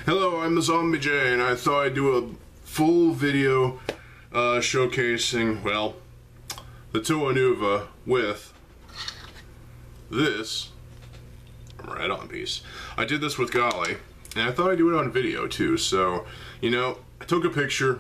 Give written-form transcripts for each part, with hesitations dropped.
Hello, I'm TheZOMBIEJ, and I thought I'd do a full video showcasing, well, the Toa Nuva with this right on piece. I did this with Golly, and I thought I'd do it on video too, so, you know, I took a picture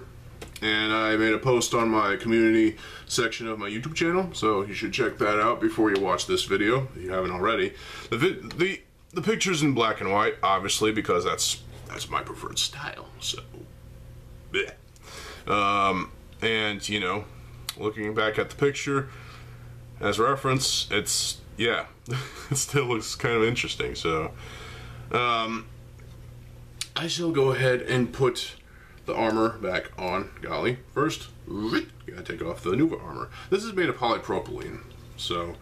and I made a post on my community section of my YouTube channel, so you should check that out before you watch this video, if you haven't already. The picture's in black and white, obviously, because that's my preferred style, so bleh. And, you know, looking back at the picture as reference, it's, yeah, it still looks kind of interesting, so I shall go ahead and put the armor back on Golly. First, you gotta take off the Nuva armor. This is made of polypropylene, so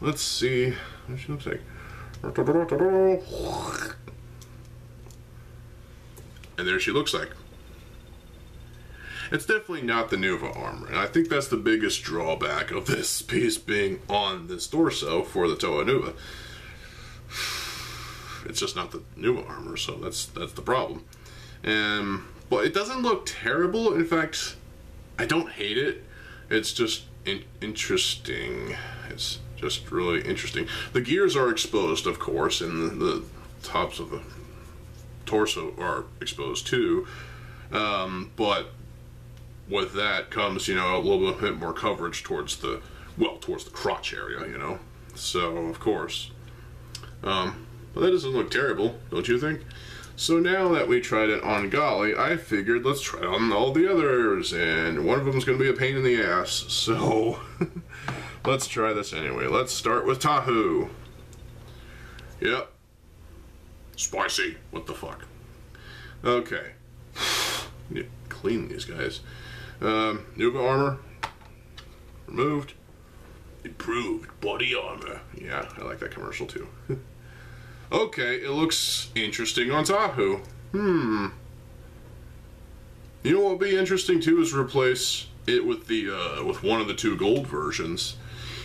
let's see what she looks like. And there she looks like. It's definitely not the Nuva armor, and I think that's the biggest drawback of this piece being on this torso for the Toa Nuva. It's just not the Nuva armor, so that's the problem. But it doesn't look terrible. In fact, I don't hate it. It's just interesting. It's just really interesting. The gears are exposed, of course, and the tops of the torso are exposed too. But with that comes, you know, a little bit more coverage towards the, well, towards the crotch area, you know. So, of course. But that doesn't look terrible, don't you think? So now that we tried it on Golly, I figured let's try it on all the others, and one of them is going to be a pain in the ass, so let's try this anyway. Let's start with Tahu. Yep. Spicy. What the fuck? Okay. Need to clean these guys. Nuva armor. Removed. Improved body armor. Yeah, I like that commercial too. Okay, it looks interesting on Tahu. You know what would be interesting too is replace it with the with one of the two gold versions,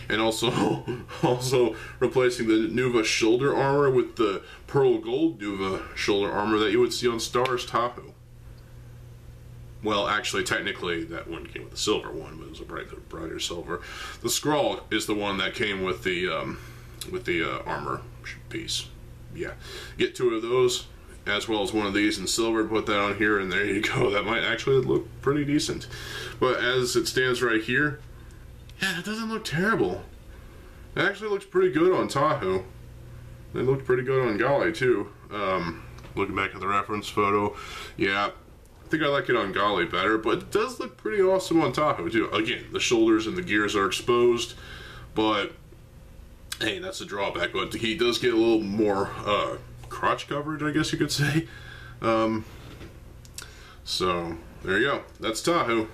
and also replacing the Nuva shoulder armor with the pearl gold Nuva shoulder armor that you would see on Star's Tahu. Well, actually, technically, that one came with the silver one, but it was a brighter silver. The Skrull is the one that came with the armor piece. Yeah, get two of those, as well as one of these in silver, put that on here, and there you go. That might actually look pretty decent. But as it stands right here, yeah, it doesn't look terrible. It actually looks pretty good on Tahu. It looked pretty good on Golly, too. Looking back at the reference photo, yeah, I think I like it on Golly better, but it does look pretty awesome on Tahu, too. Again, the shoulders and the gears are exposed, but hey, that's a drawback, but he does get a little more crotch coverage, I guess you could say. So, there you go. That's Tahu.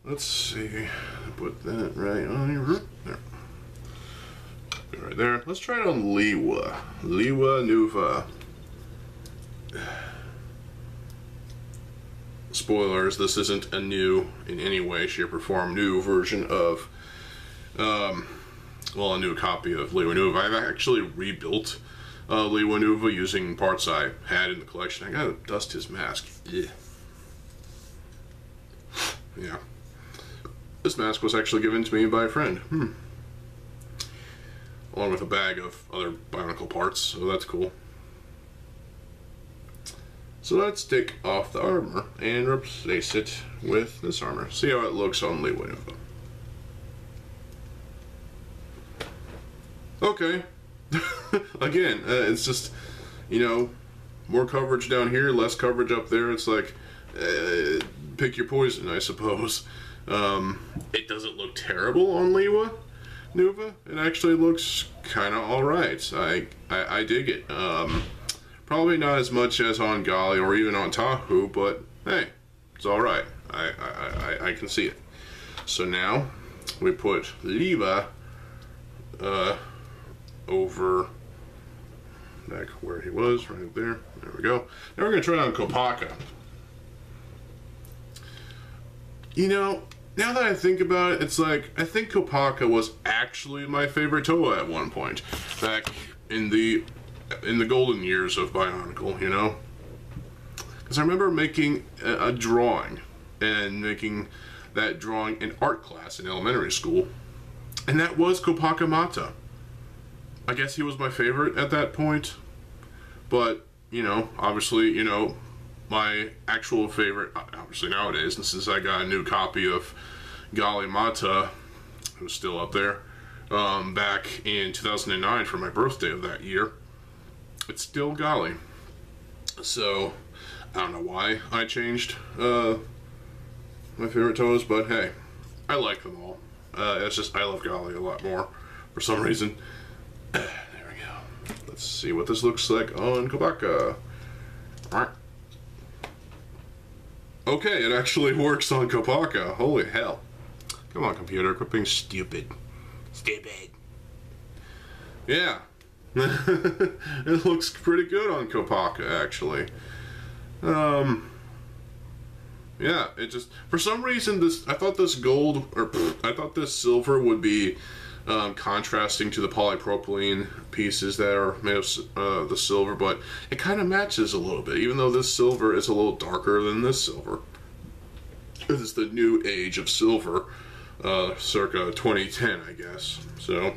Let's see. Put that right on here. There. Right there. Let's try it on Liwa. Liwa Nuva. Spoilers, this isn't a new, in any way, shape, or form, new version of well, a new copy of Liwa Nuva. I've actually rebuilt Liwa Nuva using parts I had in the collection. I gotta dust his mask. Yeah. Yeah. This mask was actually given to me by a friend. Along with a bag of other Bionicle parts, so that's cool. So let's take off the armor and replace it with this armor. See how it looks on Liwa Nuva. Okay. Again, it's just, you know, more coverage down here, less coverage up there. It's like, pick your poison, I suppose. It doesn't look terrible on Liwa Nuva. It actually looks kind of alright. I dig it. Probably not as much as on Golly or even on Tahu, but hey, it's alright. I can see it. So now, we put Liwa over back where he was, right there. There we go. Now we're going to try on Kopaka. You know, now that I think about it, it's like, I think Kopaka was actually my favorite Toa at one point. Back in the in the golden years of Bionicle, you know? Because I remember making a drawing, and making that drawing in art class in elementary school, and that was Kopaka Mata. I guess he was my favorite at that point, but, you know, obviously, you know, my actual favorite, obviously nowadays, and since I got a new copy of Gali Mata, it was still up there, back in 2009 for my birthday of that year, it's still Gali. So, I don't know why I changed my favorite Toas, but hey, I like them all. It's just, I love Gali a lot more for some reason. There we go. Let's see what this looks like on Kopaka. Alright. Okay, it actually works on Kopaka. Holy hell. Come on, computer, quit being stupid. Stupid. Yeah. It looks pretty good on Kopaka, actually. Yeah, it just, for some reason, I thought this gold, or I thought this silver would be contrasting to the polypropylene pieces that are made of the silver, but it kind of matches a little bit, even though this silver is a little darker than this silver. This is the new age of silver, circa 2010, I guess. So,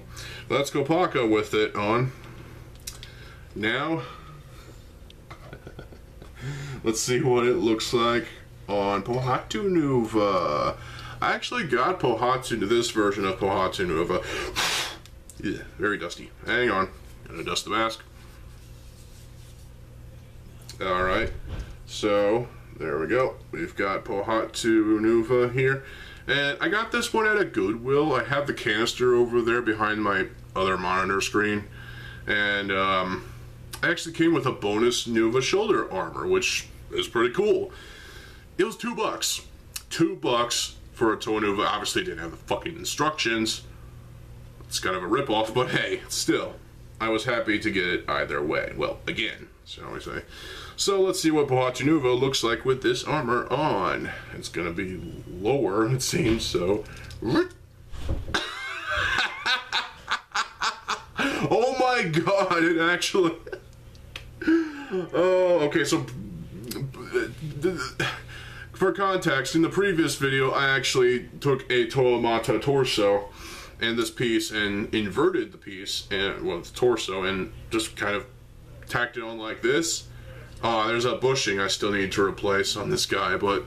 let's go Kopaka with it on. Now, let's see what it looks like on Toa Nuva. I actually got this version of Toa Nuva. Yeah, very dusty. Hang on. Gonna dust the mask. Alright. So, there we go. We've got Toa Nuva here. And I got this one at a Goodwill. I have the canister over there behind my other monitor screen. And, I actually came with a bonus Nuva shoulder armor, which is pretty cool. It was $2. $2 for a Toa Nuva. Obviously didn't have the fucking instructions. It's kind of a ripoff, but hey, still, I was happy to get it either way. Well, again, shall we say. So let's see what Toa Nuva looks like with this armor on. It's gonna be lower, it seems, so. Oh my god, it actually. Oh, okay, so. For context, in the previous video, I actually took a Toa Mata torso and this piece and inverted the piece, and well, the torso, and just kind of tacked it on like this. There's a bushing I still need to replace on this guy, but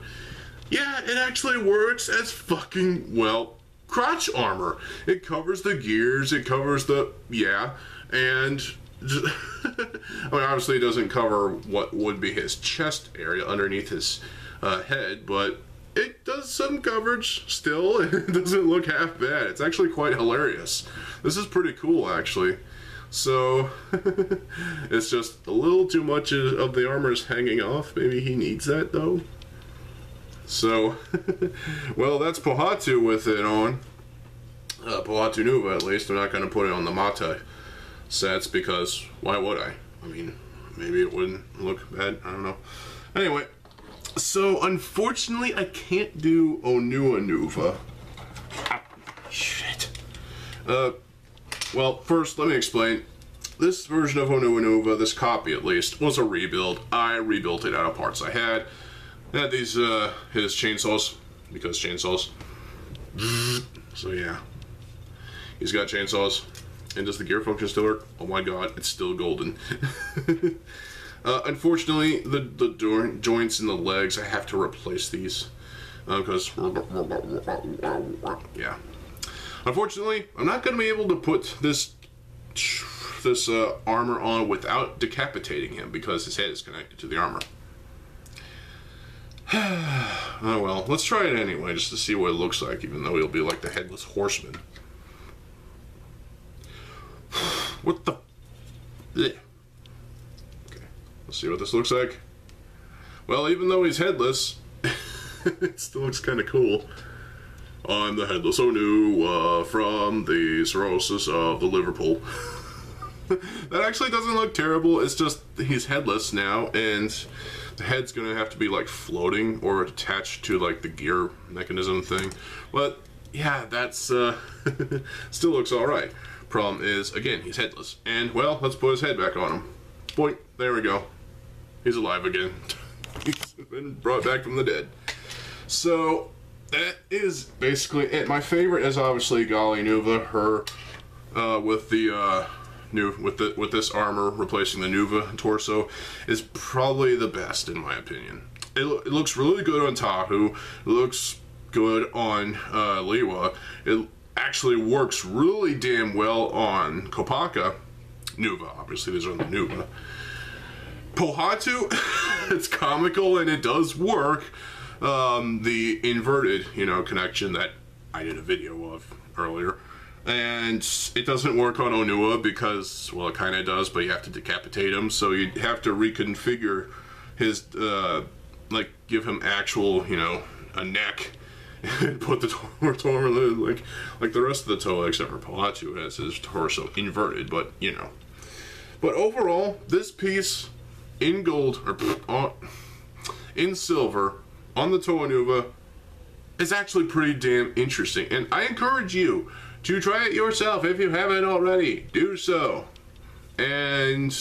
yeah, it actually works as fucking, well, crotch armor. It covers the gears, it covers the, yeah, and I mean, obviously it doesn't cover what would be his chest area underneath his head, but it does some coverage still. It doesn't look half bad. It's actually quite hilarious. This is pretty cool, actually. So, it's just a little too much of the armor is hanging off. Maybe he needs that, though. So, well, that's Pohatu with it on. Toa Nuva, at least. I'm not going to put it on the Mata sets, because why would I? I mean, maybe it wouldn't look bad. I don't know. Anyway. So, unfortunately, I can't do Onua Nuva. Shit. Well, first, let me explain. This version of Onua Nuva, this copy at least, was a rebuild. I rebuilt it out of parts I had. I had these, his chainsaws, because chainsaws. So, yeah. He's got chainsaws. And does the gear function still work? Oh my god, it's still golden. Unfortunately, the joints in the legs, I have to replace these, because, yeah. Unfortunately, I'm not going to be able to put this armor on without decapitating him, because his head is connected to the armor. Oh well, let's try it anyway, just to see what it looks like, even though he'll be like the Headless Horseman. What the... Blech. Let's see what this looks like. Well, even though he's headless, it still looks kind of cool. I'm the Headless Onua from the cirrhosis of the Liverpool. That actually doesn't look terrible. It's just he's headless now, and the head's gonna have to be like floating or attached to like the gear mechanism thing. But yeah, that's still looks all right. Problem is, again, he's headless. And, well, let's put his head back on him. Boink, there we go. He's alive again. He's been brought back from the dead. So, that is basically it. My favorite is obviously Toa Nuva, her with the with this armor replacing the Nuva torso is probably the best in my opinion. It looks really good on Tahu. It looks good on Liwa. It actually works really damn well on Kopaka. Nuva, obviously these are the Nuva. Pohatu, it's comical and it does work. The inverted, connection that I did a video of earlier. And it doesn't work on Onua because, well, it kind of does, but you have to decapitate him, so you have to reconfigure his, like, give him actual, a neck, and put the torso, like the rest of the Toa, except for Pohatu has his torso inverted, but, But overall, this piece, in gold, or in silver, on the Toa Nuva, is actually pretty damn interesting, and I encourage you to try it yourself if you haven't already. Do so. And,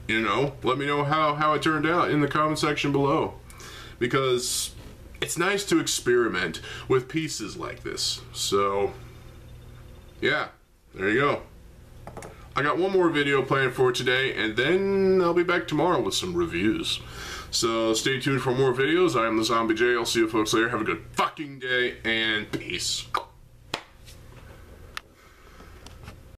let me know how it turned out in the comment section below. Because it's nice to experiment with pieces like this. So, yeah, there you go. I got one more video planned for today, and then I'll be back tomorrow with some reviews. So stay tuned for more videos. I am TheZOMBIEJ. I'll see you folks later. Have a good fucking day, and peace.